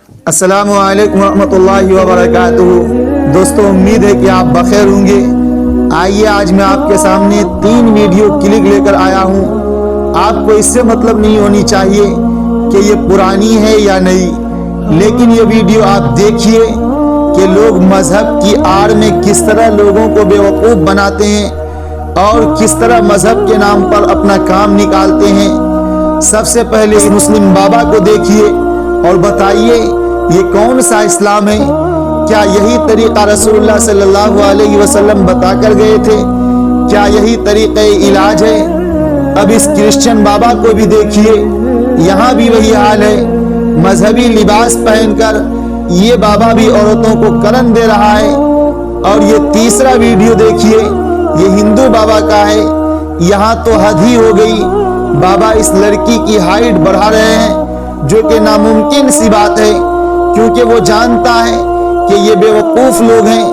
السلام علیکم ورحمۃ اللہ وبرکاتہ۔ دوستو، امید ہے کہ آپ بخیر ہوں گے۔ آئیے آج میں آپ کے سامنے 3 ویڈیو کلک لے کر آیا ہوں۔ آپ کو اس سے مطلب نہیں ہونی چاہیے کہ یہ پرانی ہے یا نہیں، لیکن یہ ویڈیو آپ دیکھیے کہ لوگ مذہب کی آڑ میں کس طرح لوگوں کو بیوقوف بناتے ہیں اور کس طرح مذہب کے نام پر اپنا کام نکالتے ہیں۔ سب سے پہلے مسلم بابا کو دیکھیے اور بتائیے یہ کون سا اسلام ہے؟ کیا یہی طریقہ رسول اللہ صلی اللہ علیہ وسلم بتا کر گئے تھے؟ کیا یہی طریقہ علاج ہے؟ اب اس کرسچن بابا کو بھی دیکھیے، یہاں بھی وہی حال ہے۔ مذہبی لباس پہن کر یہ بابا بھی عورتوں کو کرن دے رہا ہے۔ اور یہ تیسرا ویڈیو دیکھیے، یہ ہندو بابا کا ہے۔ یہاں تو حد ہی ہو گئی، بابا اس لڑکی کی ہائٹ بڑھا رہے ہیں، جو کہ ناممکن سی بات ہے، کیونکہ وہ جانتا ہے کہ یہ بیوقوف لوگ ہیں،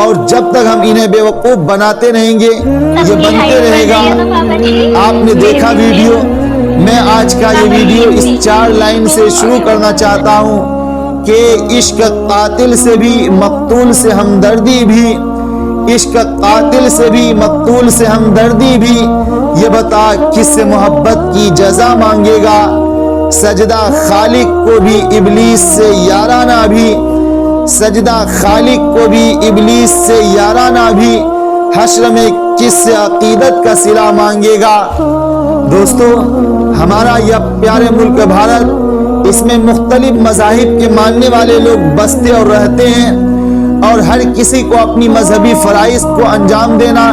اور جب تک ہم انہیں بیوقوف بناتے رہیں گے یہ بنتے رہے گا۔ آپ نے دیکھا ویڈیو، میں آج کا یہ ویڈیو اس 4 لائن سے شروع کرنا چاہتا ہوں کہ عشق قاتل سے بھی مقتول سے ہمدردی بھی، عشق قاتل سے بھی مقتول سے ہمدردی بھی، یہ بتا کس سے محبت کی جزا مانگے گا؟ سجدہ خالق کو بھی ابلیس سے یارانہ بھی، سجدہ خالق کو بھی ابلیس سے یارانہ بھی، حشر میں کس سے عقیدت کا صلہ مانگے گا؟ دوستو، ہمارا یہ پیارے ملک بھارت، اس میں مختلف مذاہب کے ماننے والے لوگ بستے اور رہتے ہیں، اور ہر کسی کو اپنی مذہبی فرائض کو انجام دینا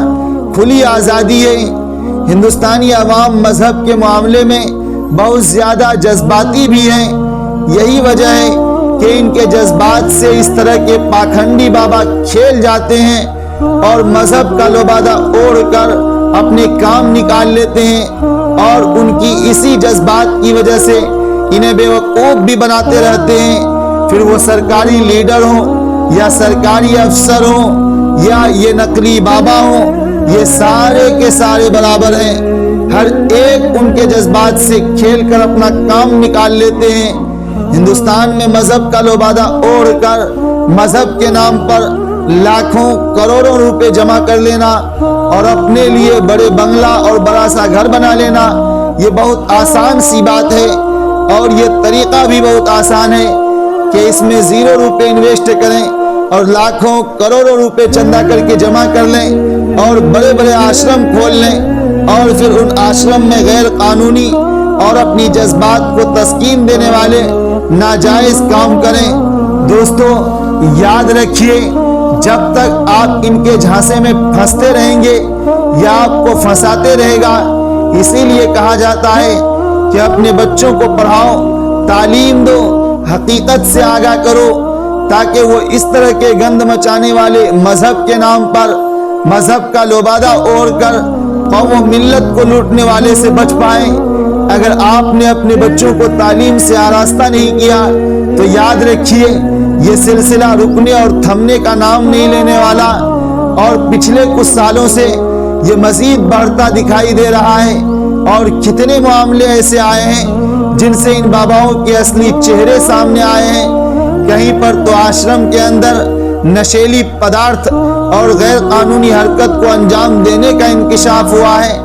کھلی آزادی ہے۔ ہندوستانی عوام مذہب کے معاملے میں بہت زیادہ جذباتی بھی ہیں۔ یہی وجہ ہے کہ ان کے جذبات سے اس طرح کے پاکھنڈی بابا کھیل جاتے ہیں اور مذہب کا لبادہ اوڑھ کر اپنے کام نکال لیتے ہیں، اور ان کی اسی جذبات کی وجہ سے انہیں بیوقوف بھی بناتے رہتے ہیں۔ پھر وہ سرکاری لیڈر ہوں یا سرکاری افسر ہوں یا یہ نقلی بابا ہوں، یہ سارے کے سارے برابر ہیں۔ ہر ایک ان کے جذبات سے کھیل کر اپنا کام نکال لیتے ہیں۔ ہندوستان میں مذہب کا لبادہ اوڑھ کر مذہب کے نام پر لاکھوں کروڑوں روپے جمع کر لینا اور اپنے لیے بڑے بنگلہ اور بڑا سا گھر بنا لینا، یہ بہت آسان سی بات ہے، اور یہ طریقہ بھی بہت آسان ہے کہ اس میں 0 روپے انویسٹ کریں اور لاکھوں کروڑوں روپے چندہ کر کے جمع کر لیں اور بڑے بڑے آشرم کھول لیں، اور پھر ان آشرم میں غیر قانونی اور اپنی جذبات کو تسکین دینے والے ناجائز کام کریں۔ دوستو، یاد رکھیے، جب تک آپ ان کے جھانسے میں پھنستے رہیں گے یا آپ کو پھنساتے رہے گا۔ اسی لیے کہا جاتا ہے کہ اپنے بچوں کو پڑھاؤ، تعلیم دو، حقیقت سے آگاہ کرو، تاکہ وہ اس طرح کے گند مچانے والے مذہب کے نام پر مذہب کا لبادہ اوڑھ کر قوم و ملت کو لوٹنے والے سے بچ پائیں۔ اگر آپ نے اپنے بچوں کو تعلیم سے آراستہ نہیں کیا تو یاد رکھیے یہ سلسلہ رکنے اور تھمنے کا نام نہیں لینے والا، اور پچھلے کچھ سالوں سے یہ مزید بڑھتا دکھائی دے رہا ہے، اور کتنے معاملے ایسے آئے ہیں جن سے ان باباؤں کے اصلی چہرے سامنے آئے ہیں۔ کہیں پر تو آشرم کے اندر نشیلی پدارتھ اور غیر قانونی حرکت کو انجام دینے کا انکشاف ہوا ہے،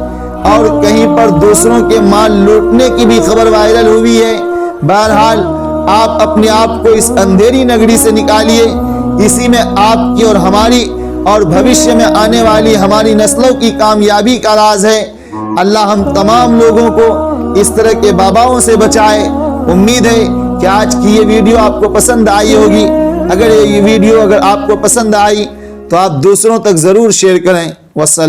اور کہیں پر دوسروں کے مال لوٹنے کی بھی خبر وائرل ہوئی ہے۔ بہرحال آپ اپنے آپ کو اس اندھیری نگری سے نکالیے، اسی میں آپ کی اور ہماری اور بھوشیہ میں آنے والی ہماری نسلوں کی کامیابی کا راز ہے۔ اللہ ہم تمام لوگوں کو اس طرح کے باباؤں سے بچائے۔ امید ہے کہ آج کی یہ ویڈیو آپ کو پسند آئی ہوگی۔ اگر یہ ویڈیو آپ کو پسند آئی تو آپ دوسروں تک ضرور شیئر کریں۔ والسلام۔